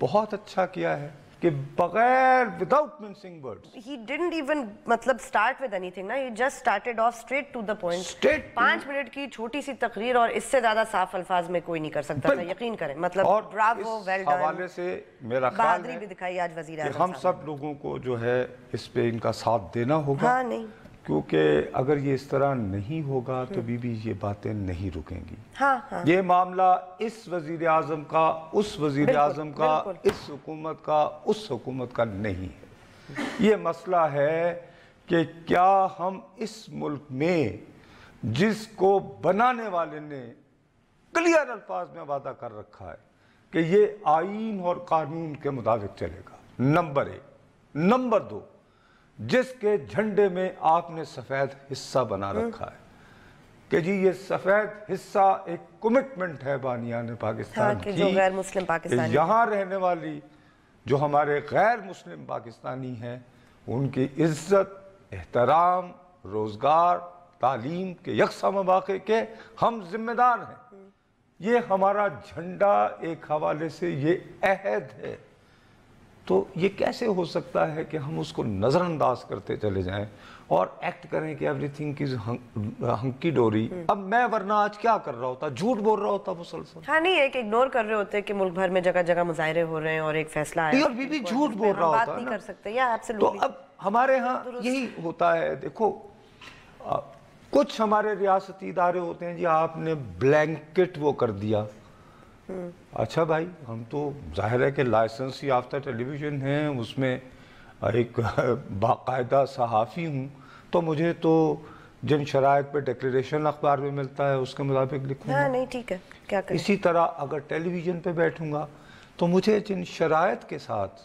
بہت اچھا کیا ہے کہ بغیر without mincing words He didn't even مطلب start with anything نا, he just started off straight to the point. Straight to- 5 minute کی چھوٹی سی تقریر اور اس سے زیادہ صاف الفاظ میں کوئی نہیں کر سکتا تھا, یقین کریں. مطلب اور برافو, اس ویل حوالے ڈن. سے میرا خیال بہادری ہے بھی دکھائی آج وزیر کہ اعظم ہم صاحب سب لوگوں کو جو ہے اس پہ ان کا ساتھ دینا ہوگا. ہاں نہیں, کیونکہ اگر یہ اس طرح نہیں ہوگا تو بھی یہ باتیں نہیں رکیں گی. ہاں ہاں یہ معاملہ اس وزیر اعظم کا, اس وزیر اعظم کا, بالکل. اس حکومت کا, اس حکومت کا نہیں ہے. یہ مسئلہ ہے کہ کیا ہم اس ملک میں جس کو بنانے والے نے کلیئر الفاظ میں وعدہ کر رکھا ہے کہ یہ آئین اور قانون کے مطابق چلے گا, نمبر 1. نمبر 2, جس کے جھنڈے میں آپ نے سفید حصہ بنا رکھا ہے کہ جی یہ سفید حصہ ایک کمٹمنٹ ہے بانیان پاکستان کہ کی, جو غیر مسلم کہ پاکستانی یہاں رہنے والی جو ہمارے غیر مسلم پاکستانی ہیں ان کی عزت, احترام, روزگار, تعلیم کے یکساں مواقع کے ہم ذمہ دار ہیں. یہ ہمارا جھنڈا ایک حوالے سے یہ عہد ہے. تو یہ کیسے ہو سکتا ہے کہ ہم اس کو نظر انداز کرتے چلے جائیں اور ایکٹ کریں کہ ایوری تھنگ از ہنکی ڈوری. اب میں ورنہ آج کیا کر رہا ہوتا, جھوٹ بول رہا ہوتا مسلسل. ہاں نہیں, ایک اگنور کر رہے ہوتے کہ ملک بھر میں جگہ جگہ مظاہرے ہو رہے ہیں اور ایک فیصلہ آیا اور بھی جھوٹ بول رہا بات ہوتا نہیں نا. کر سکتے. یا تو ایبسولوٹلی اب ہمارے ہاں یہی ہوتا ہے. دیکھو کچھ ہمارے ریاستی ادارے ہوتے ہیں جی آپ نے بلینکٹ وہ کر دیا. اچھا بھائی, ہم تو ظاہر ہے کہ لائسنس یافتہ ٹیلی ویژن ہیں, اس میں ایک باقاعدہ صحافی ہوں, تو مجھے تو جن شرائط پہ ڈیکلیریشن اخبار میں ملتا ہے اس کے مطابق لکھوں گا. ہاں نہیں ٹھیک ہے, کیا کریں. اسی طرح اگر ٹیلی ویژن پہ بیٹھوں گا تو مجھے جن شرائط کے ساتھ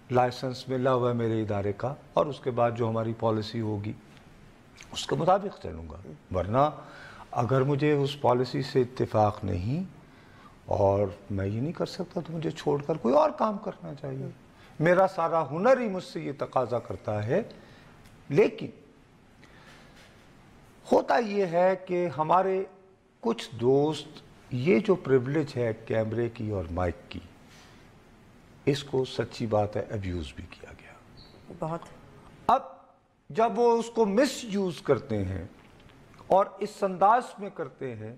لائسنس ملا ہوا ہے میرے ادارے کا اور اس کے بعد جو ہماری پالیسی ہوگی اس کے مطابق چلوں گا. ورنہ اگر مجھے اس پالیسی سے اتفاق نہیں اور میں یہ نہیں کر سکتا تو مجھے چھوڑ کر کوئی اور کام کرنا چاہیے. میرا سارا ہنر ہی مجھ سے یہ تقاضا کرتا ہے. لیکن ہوتا یہ ہے کہ ہمارے کچھ دوست یہ جو پریولیج ہے کیمرے کی اور مائک کی, اس کو سچی بات ہے ایبیوز بھی کیا گیا بہت. اب جب وہ اس کو مس یوز کرتے ہیں اور اس انداز میں کرتے ہیں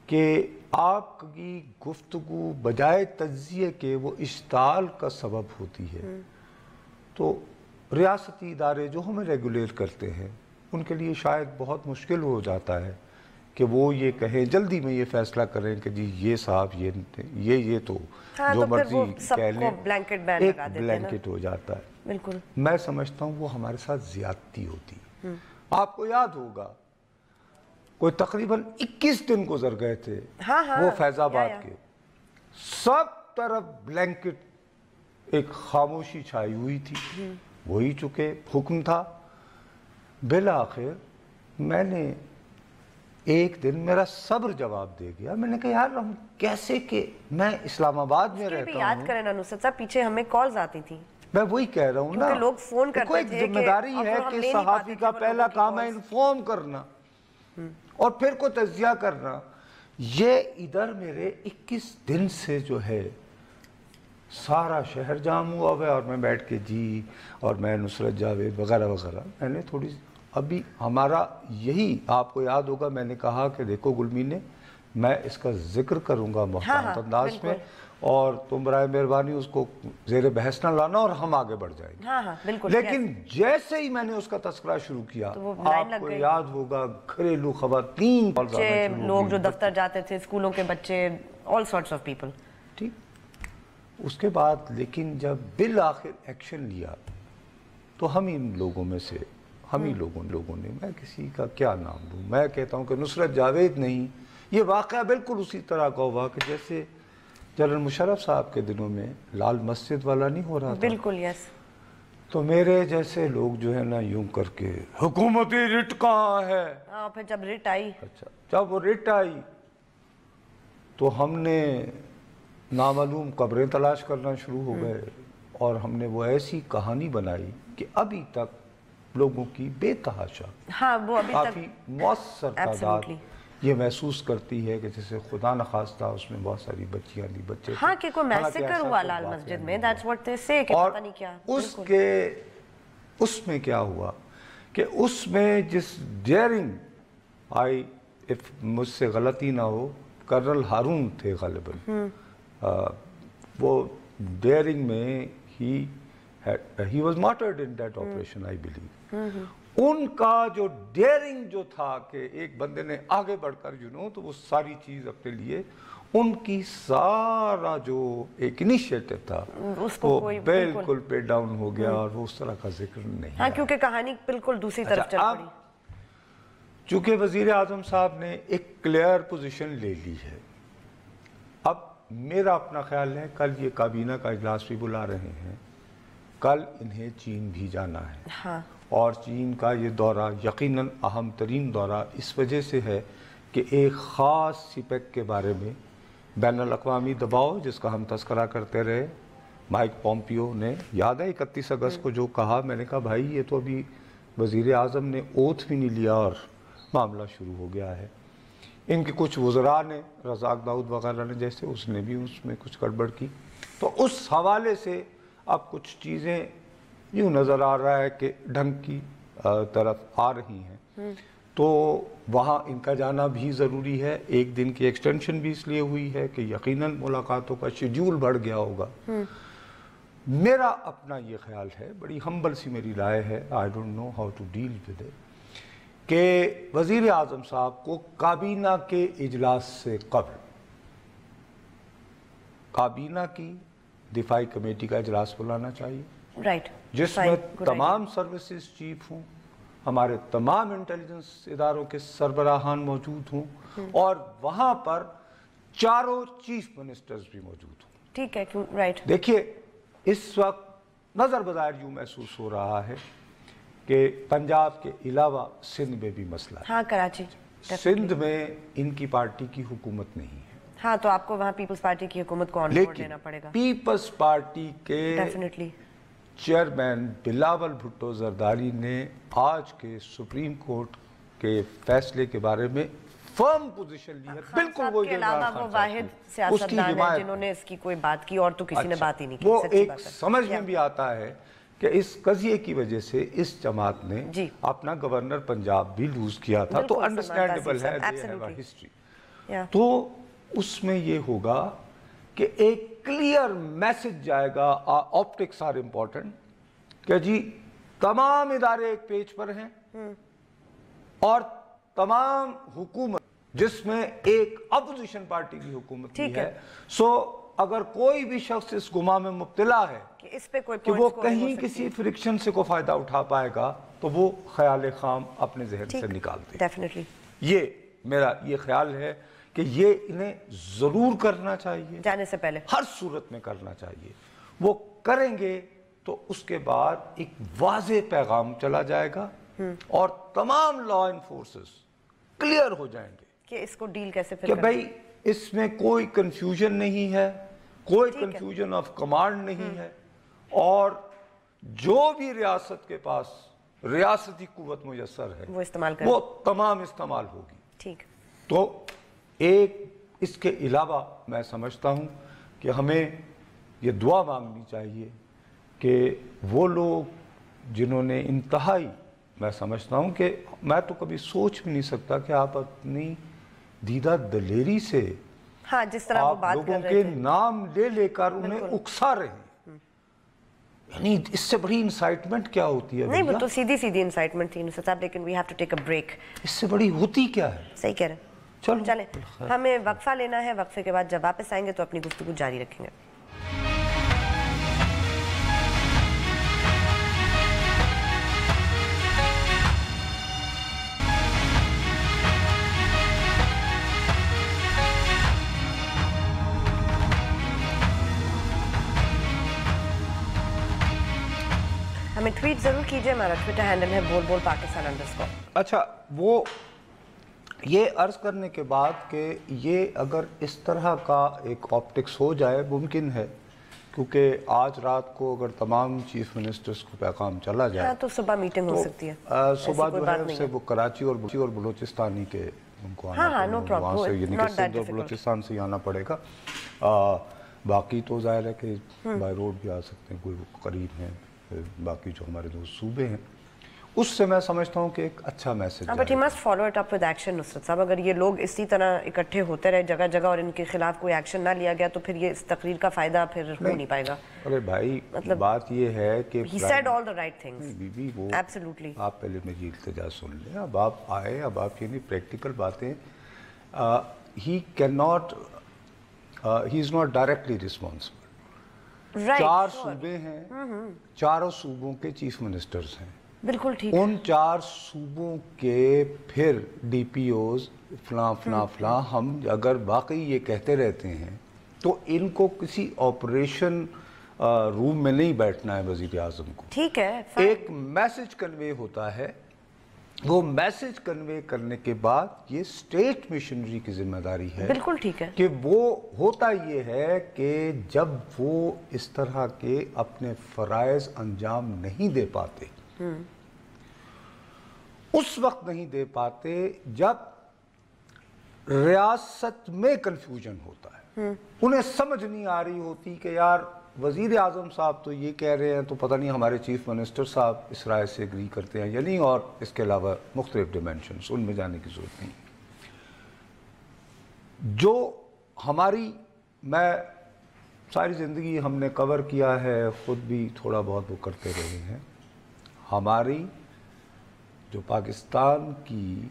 کہ آپ کی گفتگو بجائے تجزیے کے وہ اشتعال کا سبب ہوتی ہے, تو ریاستی ادارے جو ہمیں ریگولیٹ کرتے ہیں ان کے لیے شاید بہت مشکل ہو جاتا ہے کہ وہ یہ کہیں, جلدی میں یہ فیصلہ کریں کہ جی یہ صاحب یہ تو جو مرضی کہہ لیں, ایک بلینکٹ ہو جاتا ہے. بالکل میں سمجھتا ہوں وہ ہمارے ساتھ زیادتی ہوتی. آپ کو یاد ہوگا کوئی تقریباً 21 دن گزر گئے تھے وہ فیض آباد کے, سب طرف بلینکٹ, ایک خاموشی چھائی ہوئی تھی. وہی چکے حکم تھا. بالآخر میں نے ایک دن میرا صبر جواب دے گیا. میں نے کہا یار ہم کیسے, کہ میں اسلام آباد میں رہتا ہوں. یاد کریں نا نصرت صاحب, پیچھے ہمیں کالز آتی تھی, میں وہی کہہ رہا ہوں نا, لوگ فون کرتے تھے. ذمہ داری ہے کہ صحافی کا پہلا کام ہے انفارم کرنا اور پھر کو تجزیہ کرنا. یہ ادھر میرے 21 دن سے جو ہے سارا شہر جام ہوا ہوا ہے اور میں بیٹھ کے جی اور میں نصرت جاوید وغیرہ وغیرہ. میں نے تھوڑی ابھی ہمارا یہی آپ کو یاد ہوگا میں نے کہا کہ دیکھو گلمی نے, میں اس کا ذکر کروں گا محتاط انداز میں اور تم برائے مہربانی اس کو زیر بحث نہ لانا اور ہم آگے بڑھ جائیں گے. لیکن جیسے ہی میں نے اس کا تذکرہ شروع کیا, آپ کو یاد ہوگا گھریلو خواتین, لوگ جو دفتر جاتے تھے, اسکولوں کے بچے, all sorts of people. ٹھیک. اس کے بعد لیکن جب بالآخر ایکشن لیا تو ہم ان لوگوں میں سے, ہم ہی لوگوں نے, میں کسی کا کیا نام لوں, میں کہتا ہوں کہ نصرت جاوید نہیں. یہ واقعہ بالکل اسی طرح کا ہوا کہ جیسے جنرل مشرف صاحب کے دنوں میں لال مسجد والا نہیں ہو رہا تھا. بالکل یس. تو میرے جیسے لوگ جو ہے نا یوں کر کے حکومتی رٹ کہاں ہے. پھر جب رٹ آئی, اچھا جب وہ رٹ آئی تو ہم نے نامعلوم قبریں تلاش کرنا شروع ہو گئے اور ہم نے وہ ایسی کہانی بنائی کہ ابھی تک لوگوں کی بے تحاشا وہ ابھی کافی مؤثر تعداد یہ محسوس کرتی ہے کہ جیسے خدا نخواستہ اس میں بہت ساری بچیاں دی بچے ہاں کہ کوئی میسیکر ہوا لال مسجد میں، that's what they say کہ پتہ نہیں کیا. اس میں کیا ہوا کہ اس میں جس ڈیئرنگ آئی، مجھ سے غلطی نہ ہو، کرنل ہارون تھے غالباً، وہ ڈیئرنگ میں he was martyred in that operation I believe. ان کا جو ڈیئرنگ جو تھا کہ ایک بندے نے آگے بڑھ کر تو وہ ساری چیز اپنے لیے، ان کی سارا جو ایک انیشیٹو تھا وہ بالکل پے ڈاؤن ہو گیا اور وہ اس طرح کا ذکر نہیں. ہاں کیونکہ کہانی بالکل دوسری طرف چل پڑی. چونکہ وزیر اعظم صاحب نے ایک کلیئر پوزیشن لے لی ہے، اب میرا اپنا خیال ہے کل یہ کابینہ کا اجلاس بھی بلا رہے ہیں، کل انہیں چین بھی جانا ہے. ہاں اور چین کا یہ دورہ یقیناً اہم ترین دورہ اس وجہ سے ہے کہ ایک خاص سپیک کے بارے میں بین الاقوامی دباؤ جس کا ہم تذکرہ کرتے رہے، مائک پومپیو نے، یاد ہے 31 اگست کو جو کہا، میں نے کہا بھائی یہ تو ابھی وزیر اعظم نے اوتھ بھی نہیں لیا اور معاملہ شروع ہو گیا ہے. ان کے کچھ وزراء نے، رزاق داؤد وغیرہ نے جیسے، اس نے بھی اس میں کچھ گڑبڑ کی. تو اس حوالے سے اب کچھ چیزیں یوں نظر آ رہا ہے کہ ڈھنگ کی طرف آ رہی ہیں، تو وہاں ان کا جانا بھی ضروری ہے. ایک دن کی ایکسٹینشن بھی اس لیے ہوئی ہے کہ یقیناً ملاقاتوں کا شیڈیول بڑھ گیا ہوگا. میرا اپنا یہ خیال ہے، بڑی ہمبل سی میری رائے ہے، I don't know how to deal with it، کہ وزیر اعظم صاحب کو کابینہ کے اجلاس سے قبل کابینہ کی دفاعی کمیٹی کا اجلاس بلانا چاہیے، جس میں تمام سروسز چیف ہوں، ہمارے تمام انٹیلیجنس اداروں کے سربراہان موجود ہوں، اور وہاں پر چاروں چیف منسٹرز بھی موجود ہوں. ٹھیک ہے، رائٹ. دیکھیے اس وقت نظر بظاہر یوں محسوس ہو رہا ہے کہ پنجاب کے علاوہ سندھ میں بھی مسئلہ ہے. ہاں کراچی، سندھ میں ان کی پارٹی کی حکومت نہیں ہے. ہاں تو آپ کو وہاں پیپلز پارٹی کی حکومت کو آن بورڈ لینا پڑے گا. پیپلز پارٹی کے ڈیفینیٹلی چیئرمین بلاول بھٹو زرداری نے آج کے سپریم کورٹ کے فیصلے کے بارے میں فرم پوزیشن لی ہے. بالکل وہ علاوہ وہ واحد سیاستدان ہے جنہوں نے اس کی کوئی بات کی، اور تو کسی نے بات ہی نہیں کی. وہ ایک سمجھ میں بھی آتا ہے کہ اس قضیے کی وجہ سے اس جماعت نے اپنا گورنر پنجاب بھی لوز کیا تھا، تو انڈرسٹینڈیبل ہے، they have a history. تو اس میں یہ ہوگا کہ ایک کلیئر میسج جائے گا، آپٹکس آر امپورٹنٹ، کہ جی تمام ادارے ایک پیج پر ہیں اور تمام حکومت جس میں ایک اپوزیشن پارٹی کی حکومت بھی ہے. سو اگر کوئی بھی شخص اس گما میں مبتلا ہے کہ اس پہ کوئی کہ وہ کہیں کسی فرکشن سے کوئی فائدہ اٹھا پائے گا، تو وہ خیال خام اپنے ذہن سے نکال دے. ڈیفینیٹلی یہ میرا یہ خیال ہے کہ یہ انہیں ضرور کرنا چاہیے، جانے سے پہلے ہر صورت میں کرنا چاہیے. وہ کریں گے تو اس کے بعد ایک واضح پیغام چلا جائے گا اور تمام لا انفورسز کلیئر ہو جائیں گے کہ اس کو ڈیل کیسے کہ بھئی اس میں کوئی کنفیوژن نہیں ہے، کوئی کنفیوژن آف کمانڈ نہیں ہے، اور جو بھی ریاست کے پاس ریاستی قوت میسر ہے وہ تمام استعمال ہوگی. ٹھیک. تو ایک اس کے علاوہ میں سمجھتا ہوں کہ ہمیں یہ دعا مانگنی چاہیے کہ وہ لوگ جنہوں نے انتہائی، میں سمجھتا ہوں کہ میں تو کبھی سوچ بھی نہیں سکتا کہ آپ اپنی دیدہ دلیری سے جس طرح وہ بات لوگوں کے نام لے لے کر انہیں اکسا رہے ہیں، یعنی اس سے بڑی انسائٹمنٹ کیا ہوتی ہے؟ نہیں وہ تو سیدھی انسائٹمنٹ تھی نصرت صاحب، لیکن we have to take a break. اس سے بڑی ہوتی کیا ہے؟ صحیح کہہ رہے ہیں. چلیں ہمیں وقفہ لینا ہے، وقفے کے بعد جب واپس آئیں گے تو اپنی گفتگو جاری رکھیں گے. ہمیں ٹویٹ ضرور کیجئے، ہمارا ٹویٹر ہینڈل ہے بول بول پاکستان _ اچھا، وہ یہ عرض کرنے کے بعد کہ یہ اگر اس طرح کا ایک آپٹکس ہو جائے، ممکن ہے کیونکہ آج رات کو اگر تمام چیف منسٹرز کو پیغام چلا جائے تو صبح میٹنگ ہو سکتی ہے. صبح جو ہے اسے وہ کراچی اور بلوچستانی کے ان کو آنا وہاں سے یعنی کہ سندھ اور بلوچستان سے آنا پڑے گا. باقی تو ظاہر ہے کہ بائی روڈ بھی آ سکتے ہیں, کوئی قریب ہیں, باقی جو ہمارے دوست صوبے ہیں اس سے میں سمجھتا ہوں کہ ایک اچھا message. But he must follow it up with action. Nusrat صاحب, اگر یہ لوگ اسی طرح اکٹھے ہوتے رہے جگہ جگہ اور ان کے خلاف کوئی ایکشن نہ لیا گیا تو پھر یہ اس تقریر کا فائدہ پھر ہو نہیں پائے گا. ارے بھائی بات یہ ہے کہ he said all the right things. بی وہ absolutely. آپ پہلے میری التجا سن لیں. اب آپ آئے, اب آپ یہ نہیں پریکٹیکل باتیں. he cannot he is not directly responsible. 4 صوبے ہیں, 4 صوبوں کے چیف منسٹرز ہیں. بالکل ٹھیک. ان 4 صوبوں کے پھر ڈی پی اوز فلاں فلاں فلاں, ہم اگر واقعی یہ کہتے رہتے ہیں تو ان کو کسی آپریشن روم میں نہیں بیٹھنا ہے وزیر اعظم کو. ٹھیک ہے, ایک میسج کنوے ہوتا ہے, وہ میسج کنوے کرنے کے بعد یہ اسٹیٹ مشنری کی ذمہ داری ہے. بالکل ٹھیک ہے. کہ وہ ہوتا یہ ہے کہ جب وہ اس طرح کے اپنے فرائض انجام نہیں دے پاتے, اس وقت نہیں دے پاتے جب ریاست میں کنفیوژن ہوتا ہے. انہیں سمجھ نہیں آ رہی ہوتی کہ یار وزیر اعظم صاحب تو یہ کہہ رہے ہیں تو پتہ نہیں ہمارے چیف منسٹر صاحب اس رائے سے اگری کرتے ہیں یا نہیں, اور اس کے علاوہ مختلف ڈیمینشنز, ان میں جانے کی ضرورت نہیں. جو ہماری, میں ساری زندگی ہم نے کور کیا ہے, خود بھی تھوڑا بہت وہ کرتے رہے ہیں, ہماری جو پاکستان کی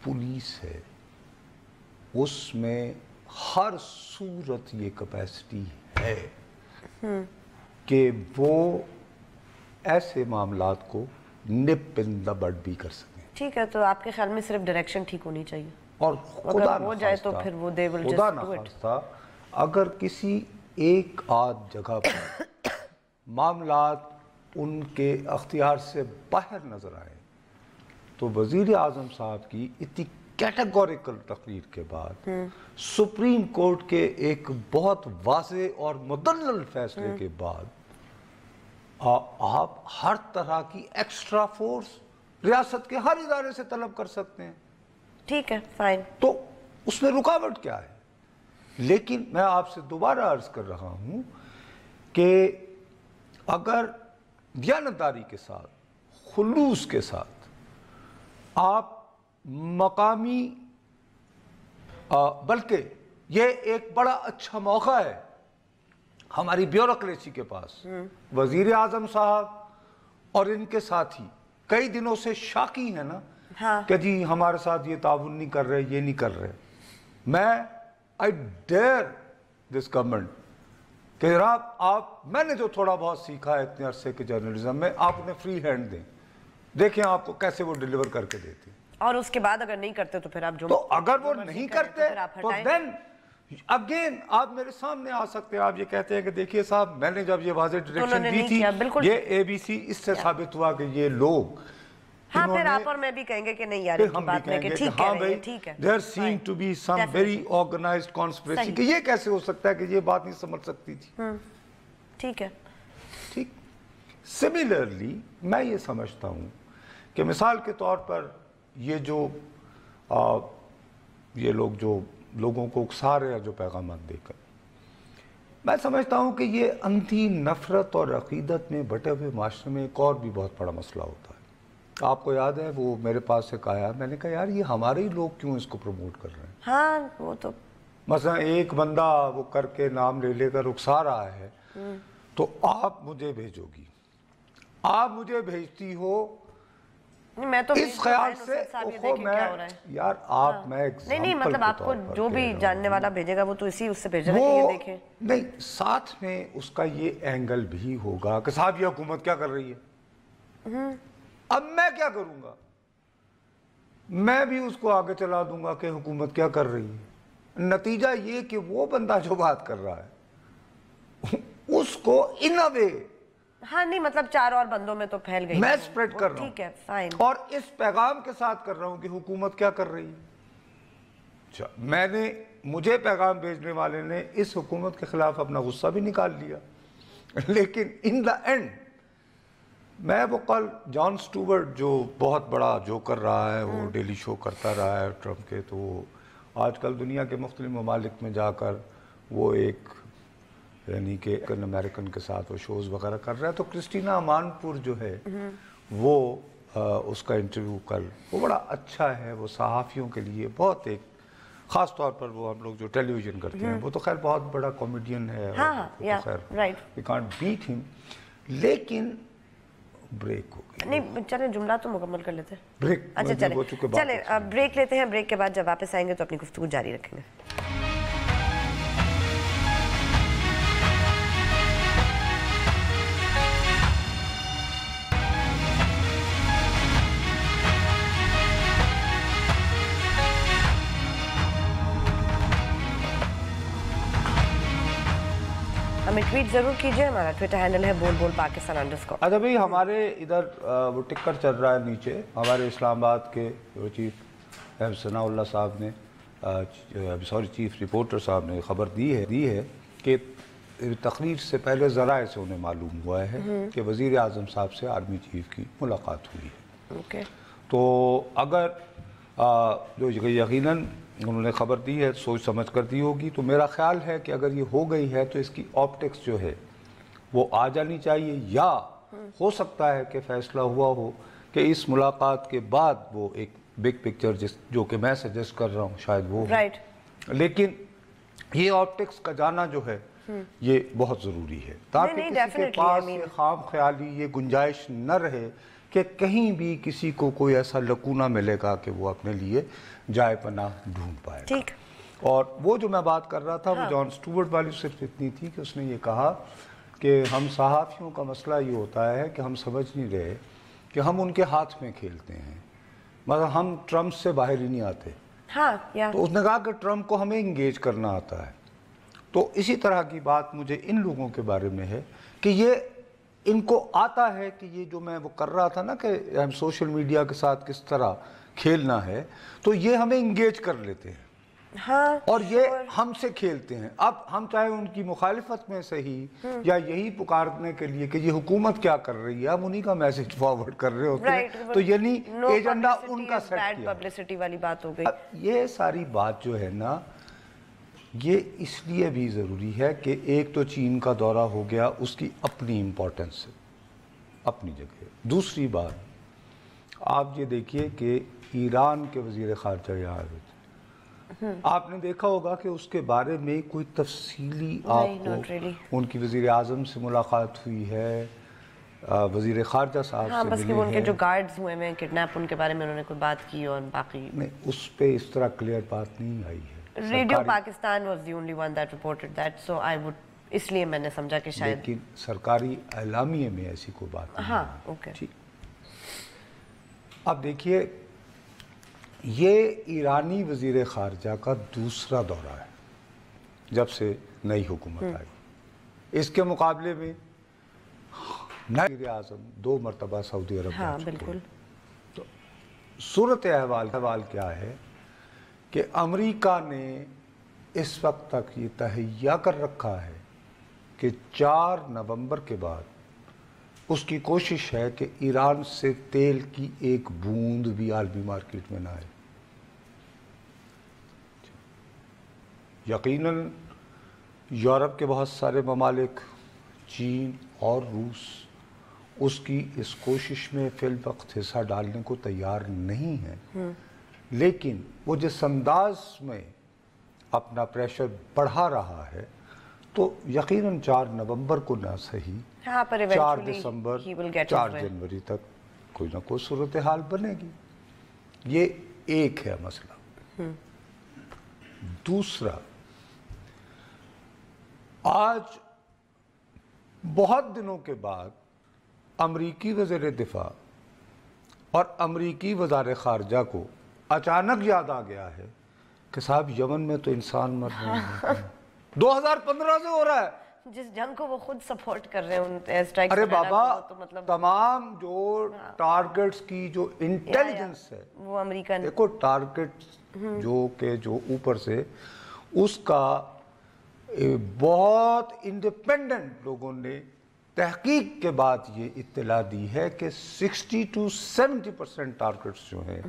پولیس ہے اس میں ہر صورت یہ کیپیسٹی ہے کہ وہ ایسے معاملات کو نپ ان دا بڈ بھی کر سکیں. ٹھیک ہے, تو آپ کے خیال میں صرف ڈائریکشن ٹھیک ہونی چاہیے, اور خدا ہو جائے تو پھر وہ دے ول خدا جسٹ ڈو اٹ. نخواستہ اگر کسی ایک آدھ جگہ پر معاملات ان کے اختیار سے باہر نظر آئے تو وزیر اعظم صاحب کی اتنی کیٹیگوریکل تقریر کے بعد, سپریم کورٹ کے ایک بہت واضح اور مدلل فیصلے کے بعد, آپ ہر طرح کی ایکسٹرا فورس ریاست کے ہر ادارے سے طلب کر سکتے ہیں. ٹھیک ہے, فائن. تو اس میں رکاوٹ کیا ہے؟ لیکن میں آپ سے دوبارہ عرض کر رہا ہوں کہ اگر دیانتداری کے ساتھ, خلوص کے ساتھ آپ مقامی, بلکہ یہ ایک بڑا اچھا موقع ہے ہماری بیوروکریسی کے پاس, وزیر اعظم صاحب اور ان کے ساتھی کئی دنوں سے شاکی ہیں نا کہ جی ہمارے ساتھ یہ تعاون نہیں کر رہے, یہ نہیں کر رہے. میں I dare this government کہ جناب آپ, میں نے جو تھوڑا بہت سیکھا ہے اتنے عرصے کے جرنلزم میں, آپ انہیں فری ہینڈ دیں, دیکھیں آپ کو کیسے وہ ڈیلیور کر کے دیتے ہیں. اور اس کے بعد اگر نہیں کرتے تو پھر آپ جو, تو اگر وہ نہیں کرتے تو دین اگین آپ میرے سامنے آ سکتے ہیں, آپ یہ کہتے ہیں کہ دیکھیے صاحب میں نے جب یہ واضح ڈائریکشن دی تھی, یہ اے بی سی, اس سے ثابت ہوا کہ یہ لوگ, ہاں پھر آپ اور میں بھی کہیں گے کہ نہیں یار کی بات میں کہ ٹھیک کہہ رہے ہیں, ٹھیک ہے. There seem to be some very organized conspiracy کہ یہ کیسے ہو سکتا ہے کہ یہ بات نہیں سمجھ سکتی تھی. ٹھیک ہے. ٹھیک. سملرلی میں یہ سمجھتا ہوں کہ مثال کے طور پر یہ جو یہ لوگ جو لوگوں کو اکسا رہے ہیں جو پیغامات دے کر, میں سمجھتا ہوں کہ یہ اندھی نفرت اور عقیدت میں بٹے ہوئے معاشرے میں ایک اور بھی بہت بڑا مسئلہ ہوتا ہے. آپ کو یاد ہے وہ میرے پاس ایک آیا, میں نے کہا یار یہ ہمارے ہی لوگ کیوں اس کو پروموٹ کر رہے ہیں. ہاں وہ تو مثلا ایک بندہ وہ کر کے نام لے کر رخسا رہا ہے, تو آپ مجھے بھیجو گی, آپ مجھے بھیجتی ہو میں تو اس خیال سے میں یار آپ میں نہیں مطلب آپ کو جو بھی جاننے والا بھیجے گا وہ تو اسی اس سے بھیجے گا کہ یہ دیکھیں. نہیں, ساتھ میں اس کا یہ اینگل بھی ہوگا کہ صاحب یہ حکومت کیا کر رہی ہے, اب میں کیا کروں گا, میں بھی اس کو آگے چلا دوں گا کہ حکومت کیا کر رہی ہے. نتیجہ یہ کہ وہ بندہ جو بات کر رہا ہے اس کو ان اے وے, ہاں نہیں مطلب 4 اور بندوں میں تو پھیل گئی, میں سپریڈ کر رہا ہوں, ٹھیک ہے فائن, اور اس پیغام کے ساتھ کر رہا ہوں کہ حکومت کیا کر رہی ہے. میں نے, مجھے پیغام بھیجنے والے نے اس حکومت کے خلاف اپنا غصہ بھی نکال لیا, لیکن ان دا اینڈ میں وہ کل جان سٹیورٹ جو بہت بڑا جو کر رہا ہے، وہ ڈیلی شو کرتا رہا ہے ٹرمپ کے، تو آج کل دنیا کے مختلف ممالک میں جا کر وہ ایک یعنی کہ امریکن کے ساتھ وہ شوز وغیرہ کر رہا ہے، تو کرسٹینا امان پور جو ہے وہ اس کا انٹرویو کل وہ بڑا اچھا ہے، وہ صحافیوں کے لیے بہت ایک خاص طور پر وہ ہم لوگ جو ٹیلی ویژن کرتے ہیں، وہ تو خیر بہت بڑا کامیڈین ہے، وی کانٹ بیٹ ہم، لیکن بریک ہو گئی. نہیں چلیں جملہ تو مکمل کر لیتے ہیں. بریک اچھا چلیں بریک لیتے ہیں. بریک کے بعد جب واپس آئیں گے تو اپنی گفتگو جاری رکھیں گے. ہمیں ٹویٹ ضرور کیجئے. ہمارا ٹویٹر ہینڈل ہے بول بول پاکستان _ اچھا بھائی، ہمارے ادھر وہ ٹکر چل رہا ہے نیچے. ہمارے اسلام آباد کے چیف ثناء اللہ صاحب نے چیف رپورٹر صاحب نے خبر دی ہے کہ تقریر سے پہلے ذرائع سے انہیں معلوم ہوا ہے کہ وزیر اعظم صاحب سے آرمی چیف کی ملاقات ہوئی ہے. تو اگر جو یقیناً انہوں نے خبر دی ہے سوچ سمجھ کر دی ہوگی، تو میرا خیال ہے کہ اگر یہ ہو گئی ہے تو اس کی آپٹکس جو ہے وہ آ جانی چاہیے، یا ہو سکتا ہے کہ فیصلہ ہوا ہو کہ اس ملاقات کے بعد وہ ایک بگ پکچر جو کہ میں سجیسٹ کر رہا ہوں شاید وہ لیکن یہ آپٹکس کا جانا جو ہے یہ بہت ضروری ہے، تاکہ کسی کے پاس یہ خام خیالی یہ گنجائش نہ رہے کہ کہیں بھی کسی کو کوئی ایسا لکونہ ملے گا کہ وہ اپنے لیے جائے پناہ ڈھونڈ پائے گا. اور وہ جو میں بات کر رہا تھا وہ جان سٹیورٹ والی صرف اتنی تھی کہ اس نے یہ کہا کہ ہم صحافیوں کا مسئلہ یہ ہوتا ہے کہ ہم سمجھ نہیں رہے کہ ہم ان کے ہاتھ میں کھیلتے ہیں، مطلب ہم ٹرمپ سے باہر ہی نہیں آتے. تو اس نے کہا کہ ٹرمپ کو ہمیں انگیج کرنا آتا ہے. تو اسی طرح کی بات مجھے ان لوگوں کے بارے میں ہے کہ یہ ان کو آتا ہے کہ یہ جو میں وہ کر رہا تھا نا کہ ہم سوشل میڈیا کے ساتھ کس طرح کھیلنا ہے، تو یہ ہمیں انگیج کر لیتے ہیں اور یہ ہم سے کھیلتے ہیں. اب ہم چاہے ان کی مخالفت میں صحیح یا یہی پکارنے کے لیے کہ یہ حکومت کیا کر رہی ہے، ہم انہی کا میسج فارورڈ کر رہے ہوتے ہیں. تو یعنی ایجنڈا ان کا سیٹ کیا. پبلسٹی والی بات ہو گئی. یہ ساری بات جو ہے نا یہ اس لیے بھی ضروری ہے کہ ایک تو چین کا دورہ ہو گیا، اس کی اپنی امپورٹنس ہے اپنی جگہ. دوسری بات آپ یہ دیکھیے کہ ایران کے وزیر خارجہ یہاں آئے تھے، آپ نے دیکھا ہوگا کہ اس کے بارے میں کوئی تفصیلی آپ کو ان کی وزیر اعظم سے ملاقات ہوئی ہے، وزیر خارجہ صاحب سے ملے ہیں. بس کہ ان کے جو گارڈز ہوئے ہیں کڈنیپ، ان کے بارے میں انہوں نے کوئی بات کی اور باقی نہیں، اس پہ اس طرح کلیئر بات نہیں آئی ہے. Radio Pakistan was the only one that reported that, so I would اس لیے میں نے سمجھا کہ شاید لیکن سرکاری اعلامیے میں ایسی کوئی بات نہیں. اب دیکھیے یہ ایرانی وزیر خارجہ کا دوسرا دورہ ہے جب سے نئی حکومت آئی. اس کے مقابلے میں نئے وزیر اعظم 2 مرتبہ سعودی عرب جا چکے ہیں. تو صورت احوال کیا ہے کہ امریکہ نے اس وقت تک یہ تہیا کر رکھا ہے کہ 4 نومبر کے بعد اس کی کوشش ہے کہ ایران سے تیل کی ایک بوند بھی عالمی مارکیٹ میں نہ آئے. یقیناً یورپ کے بہت سارے ممالک، چین اور روس اس کی اس کوشش میں فی الوقت حصہ ڈالنے کو تیار نہیں ہیں، لیکن وہ جس انداز میں اپنا پریشر بڑھا رہا ہے تو یقیناً 4 نومبر کو نہ صحیح 4 دسمبر 4 جنوری تک کوئی نہ کوئی صورتحال بنے گی. یہ ایک ہے مسئلہ. دوسرا، آج بہت دنوں کے بعد امریکی وزیر دفاع اور امریکی وزیر خارجہ کو اچانک یاد آ گیا ہے کہ صاحب یمن میں تو انسان مر رہے ہیں. 2015 سے ہو رہا ہے جس جنگ کو وہ خود سپورٹ کر رہے ہیں ایئر اسٹرائک. ارے بابا، تمام جو ٹارگٹس کی جو انٹیلیجنس ہے وہ امریکہ نے دیکھو، ٹارگٹ جو اوپر سے اس کا بہت انڈیپینڈنٹ لوگوں نے تحقیق کے بعد یہ اطلاع دی ہے کہ 60 to 70% ٹارگٹس جو ہیں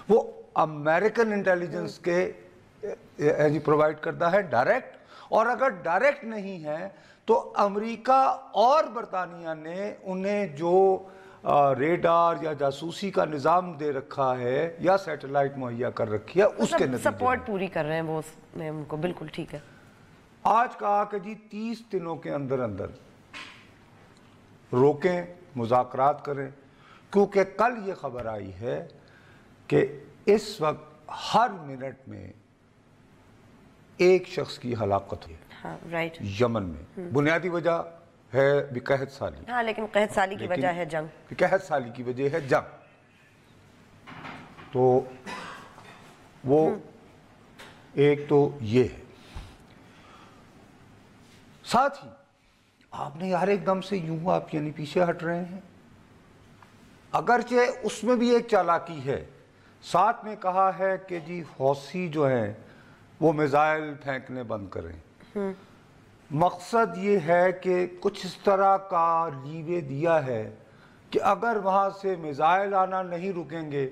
وہ امریکن انٹیلیجنس کے پرووائڈ کرتا ہے ڈائریکٹ، اور اگر ڈائریکٹ نہیں ہے تو امریکہ اور برطانیہ نے انہیں جو ریڈار یا جاسوسی کا نظام دے رکھا ہے یا سیٹلائٹ مہیا کر رکھی ہے اس کے نتیجے سپورٹ پوری کر رہے ہیں وہ اس میں ان کو. بالکل ٹھیک ہے. آج کہا کہ جی 30 دنوں کے اندر اندر روکیں، مذاکرات کریں، کیونکہ کل یہ خبر آئی ہے کہ اس وقت ہر منٹ میں ایک شخص کی ہلاکت ہوئی رائٹ یمن میں. بنیادی وجہ ہے قحط سالی. ہاں لیکن قحط سالی کی وجہ ہے جنگ. قحط سالی کی وجہ ہے جنگ. تو وہ ایک تو یہ ہے. ساتھ ہی آپ نے یار ایک دم سے یوں آپ یعنی پیچھے ہٹ رہے ہیں، اگرچہ اس میں بھی ایک چالاکی ہے. ساتھ میں کہا ہے کہ جی حوثی جو ہیں وہ میزائل پھینکنے بند کریں. مقصد یہ ہے کہ کچھ اس طرح کا لیوے دیا ہے کہ اگر وہاں سے میزائل آنا نہیں رکیں گے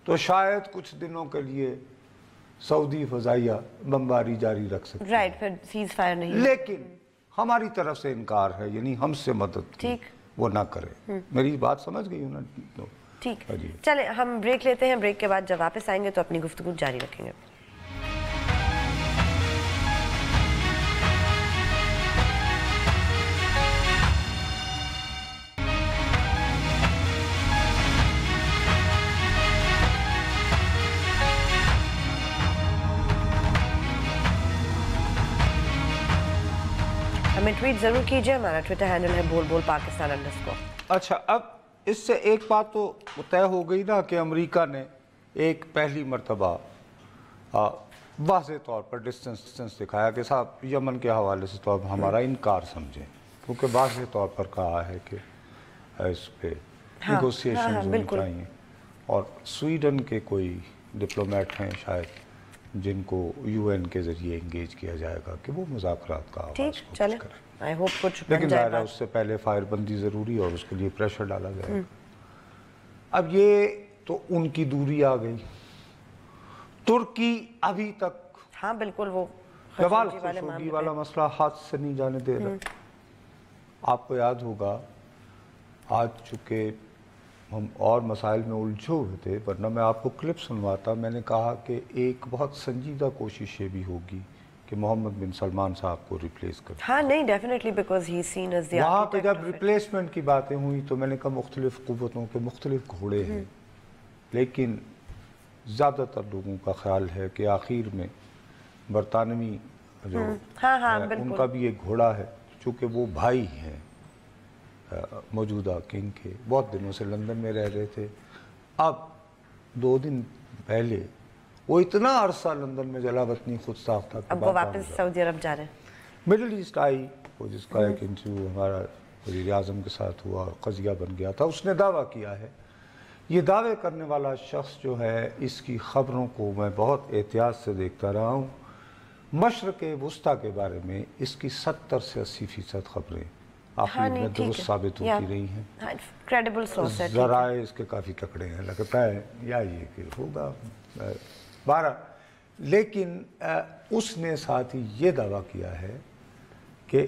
تو شاید کچھ دنوں کے لیے سعودی فضائیہ بمباری جاری رکھ سکتے ہیں. رائٹ، پھر سیز فائر نہیں. لیکن ہماری طرف سے انکار ہے، یعنی ہم سے مدد کی وہ نہ کرے. میری بات سمجھ گئی ہوں نا؟ ٹھیک. چلیں ہم بریک لیتے ہیں، بریک کے بعد جب واپس آئیں گے تو اپنی گفتگو جاری رکھیں گے. ہمیں ٹویٹ ضرور کیجئے، ہمارا ٹویٹر ہینڈل ہے بول بول پاکستان _ اچھا، اب اس سے ایک بات تو طے ہو گئی نا کہ امریکہ نے ایک پہلی مرتبہ واضح طور پر ڈسٹنس دکھایا کہ صاحب یمن کے حوالے سے تو اب ہمارا انکار سمجھیں، کیونکہ واضح طور پر کہا ہے کہ اس پہ نیگوسیشنز ہونی چاہیے. اور سویڈن کے کوئی ڈپلومیٹ ہیں شاید جن کو یو این کے ذریعے انگیج کیا جائے گا کہ وہ مذاکرات کا آغاز کریں. لیکن ظاہر ہے اس سے پہلے فائر بندی ضروری اور اس کے لیے پریشر ڈالا جائے گا. اب یہ تو ان کی دوری آ گئی. ترکی ابھی تک ہاں بالکل وہ خشوگی والا مسئلہ ہاتھ سے نہیں جانے دے رہا. آپ کو یاد ہوگا آج چکے ہم اور مسائل میں الجھے ہوئے تھے، ورنہ میں آپ کو کلپ سنواتا. میں نے کہا کہ ایک بہت سنجیدہ کوشش یہ بھی ہوگی کہ محمد بن سلمان صاحب کو ریپلیس کر. ہاں نہیں definitely, because he seen as the وہاں پہ جب ریپلیسمنٹ کی باتیں ہوئی تو میں نے کہا مختلف قوتوں کے مختلف گھوڑے ہیں، لیکن زیادہ تر لوگوں کا خیال ہے کہ آخر میں برطانوی جو ان کا بھی ایک گھوڑا ہے، چونکہ وہ بھائی ہیں موجودہ کنگ کے، بہت دنوں سے لندن میں رہ رہے تھے. اب 2 دن پہلے وہ اتنا عرصہ لندن میں جلا وطنی خود ساخت تھا، اب وہ واپس سعودی عرب جا رہے ہیں. مڈل ایسٹ آئی، وہ جس کا ایک انٹرویو ہمارا وزیر اعظم کے ساتھ ہوا اور قضیہ بن گیا تھا. اس نے دعویٰ کیا ہے، یہ دعوے کرنے والا شخص جو ہے اس کی خبروں کو میں بہت احتیاط سے دیکھتا رہا ہوں. مشرق وسطیٰ کے بارے میں اس کی 70 سے 80% خبریں آخر میں درست ثابت ہوتی رہی ہیں. ذرائع اس کے کافی تکڑے ہیں، لگتا ہے یا یہ کہ ہوگا 12. لیکن اس نے ساتھ ہی یہ دعویٰ کیا ہے کہ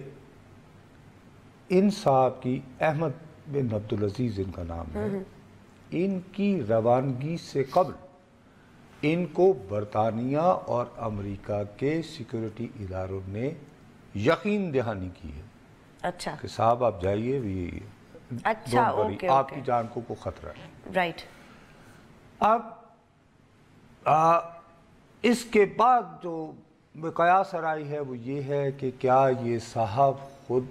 ان صاحب کی، احمد بن عبدالعزیز ان کا نام ہے، ان کی روانگی سے قبل ان کو برطانیہ اور امریکہ کے سیکیورٹی اداروں نے یقین دہانی کی ہے. اچھا کہ صاحب آپ جائیے بھی، آپ کی جان کو کوئی خطرہ ہے. رائٹ. اب اس کے بعد جو قیاس آرائی ہے وہ یہ ہے کہ کیا یہ صاحب خود،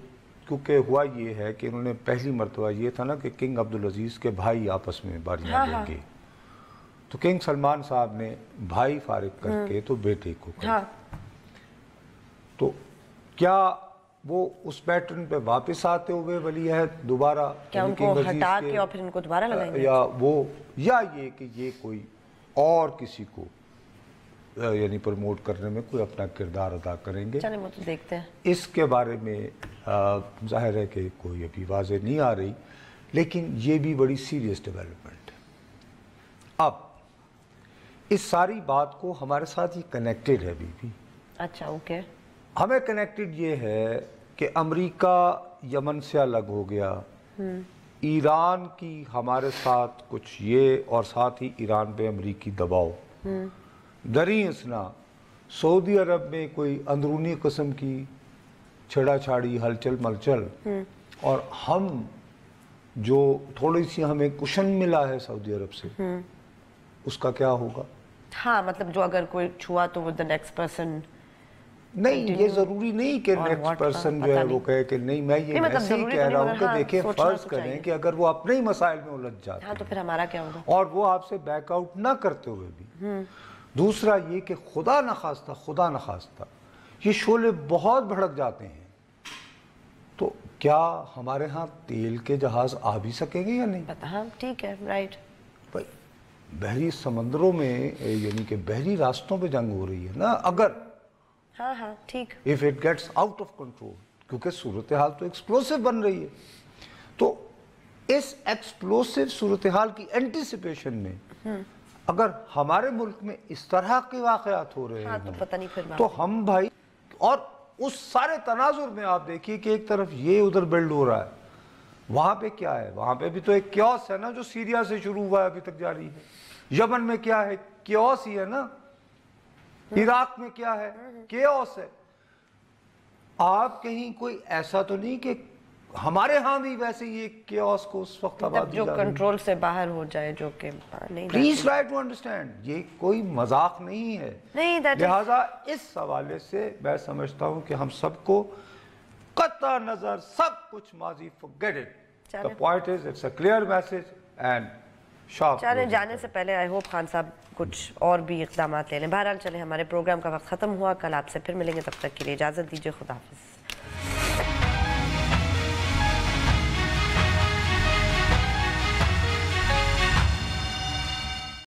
کیونکہ ہوا یہ ہے کہ انہوں نے پہلی مرتبہ یہ تھا نا کہ کنگ عبدالعزیز کے بھائی آپس میں باریاں لیں گے، تو کنگ سلمان صاحب نے بھائی فارغ کر کے تو بیٹے کو کر. تو کیا وہ اس پیٹرن پہ واپس آتے ہوئے ولی عہد دوبارہ کیا ان کو ہٹا کے اور پھر ان کو دوبارہ لگائیں گے، یا یہ کہ یہ کوئی اور کسی کو یعنی پروموٹ کرنے میں کوئی اپنا کردار ادا کریں گے؟ چلیں وہ تو دیکھتے ہیں. اس کے بارے میں ظاہر ہے کہ کوئی ابھی واضح نہیں آ رہی، لیکن یہ بھی بڑی سیریس ڈیولپمنٹ ہے۔ اب اس ساری بات کو ہمارے ساتھ یہ کنیکٹڈ ہے بھی۔ اچھا اوکے، ہمیں کنیکٹڈ یہ ہے کہ امریکہ یمن سے الگ ہو گیا، ایران کی ہمارے ساتھ کچھ یہ، اور ساتھ ہی ایران پہ امریکی دباؤ، دریں اثنا سعودی عرب میں کوئی اندرونی قسم کی چھڑا چھاڑی، ہلچل ملچل، اور ہم جو تھوڑی سی ہمیں کشن ملا ہے سعودی عرب سے، اس کا کیا ہوگا؟ ہاں مطلب جو اگر کوئی چھوا تو وہ the next person نہیں، یہ ضروری نہیں کہ نیکسٹ پرسن جو ہے وہ کہے کہ نہیں، میں یہ ایسے ہی کہہ رہا ہوں کہ دیکھیں فرض کریں کہ اگر وہ اپنے ہی مسائل میں الجھ جاتے ہیں تو پھر ہمارا کیا ہوگا، اور وہ آپ سے بیک آؤٹ نہ کرتے ہوئے بھی۔ دوسرا یہ کہ خدا نخواستہ یہ شعلے بہت بھڑک جاتے ہیں، تو کیا ہمارے ہاں تیل کے جہاز آ بھی سکیں گے یا نہیں؟ ہاں ٹھیک ہے، رائٹ۔ بھائی بحری سمندروں میں، یعنی کہ بحری راستوں پہ جنگ ہو رہی ہے نا، اگر ہاں ٹھیک، if it gets out of control، کیونکہ صورتحال تو ایکسپلوسیو بن رہی ہے، تو اس ایکسپلوسیو صورتحال کی اینٹیسپیشن میں اگر ہمارے ملک میں اس طرح کے واقعات ہو رہے ہیں پتہ نہیں پھر تو ہم بھائی، اور اس سارے تناظر میں آپ دیکھیے کہ ایک طرف یہ ادھر بلڈ ہو رہا ہے، وہاں پہ کیا ہے؟ وہاں پہ بھی تو ایک کیوس ہے نا، جو سیریا سے شروع ہوا ہے ابھی تک جاری ہے۔ یمن میں کیا ہے؟ کیوس ہی ہے نا۔ عراق میں کیا ہے؟ کیوس ہے۔ آپ کہیں کوئی ایسا تو نہیں کہ ہمارے ہاں بھی ویسے یہ کیوس کو اس وقت آبادی جو کنٹرول سے باہر ہو جائے، جو کہ نہیں، پلیز ٹرائی ٹو انڈرسٹینڈ، یہ کوئی مذاق نہیں ہے۔ لہٰذا اس حوالے سے میں سمجھتا ہوں کہ ہم سب کو قطع نظر سب کچھ ماضی forget it. The point is it's a clear message and sharp. چلیں جانے سے پہلے آئی ہوپ خان صاحب کچھ اور بھی اقدامات لے لیں۔ بہرحال چلیں، ہمارے پروگرام کا وقت ختم ہوا، کل آپ سے پھر ملیں گے، تب تک کے لیے اجازت دیجیے، خدا حافظ۔